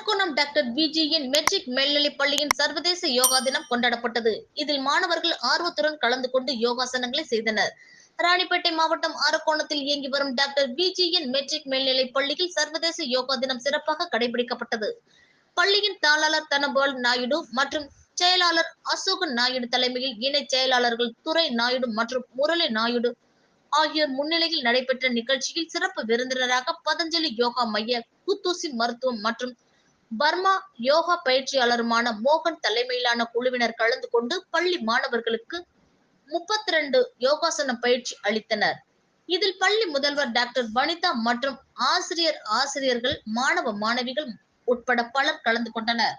Arakkonam doctor விஜிஎன் matric மேல்நிலைப் பள்ளியின் சர்வதேச யோகா தினம் கொண்டாடப்பட்டது. இதில் மாணவர்கள் ஆர்வத்துடன் கலந்து கொண்டு யோகாசனங்களை செய்தனர். ராணிப்பேட்டை மாவட்டம் அரக்கோணத்தில் இயங்கி வரும் டாக்டர் விஜிஎன் மெட்ரிக் மேல்நிலைப் பள்ளியில் சர்வதேச யோகா தினம் சிறப்பாக கடைபிடிக்கப்பட்டது. பள்ளியின் தாளாளர் தனபால் நாயுடு மற்றும் செயலாளர் அசோகன் நாயுடு தலைமையில் இணை செயலாளர்கள் துரை நாயுடு மற்றும் முரளி நாயுடு ஆகியோர் முன்னிலையில் நடைபெற்ற நிகழ்ச்சியில் சிறப்பு விருந்தினராக பதஞ்சலி யோகா மைய, குத்தூசி மருத்துவம் மற்றும் பர்மா யோகா பயிற்சியாளருமான மோகன் தலைமையிலான குழுவினர் கலந்து கொண்டு பள்ளி மாணவர்களுக்கு 32 யோகாசன பயிற்சி அளித்தனர். இதில் பள்ளி முதல்வர் டாக்டர் வனிதா மற்றும் ஆசிரியர்கள், மாணவ மாணவிகள் உட்பட பலர் கலந்து கொண்டனர்.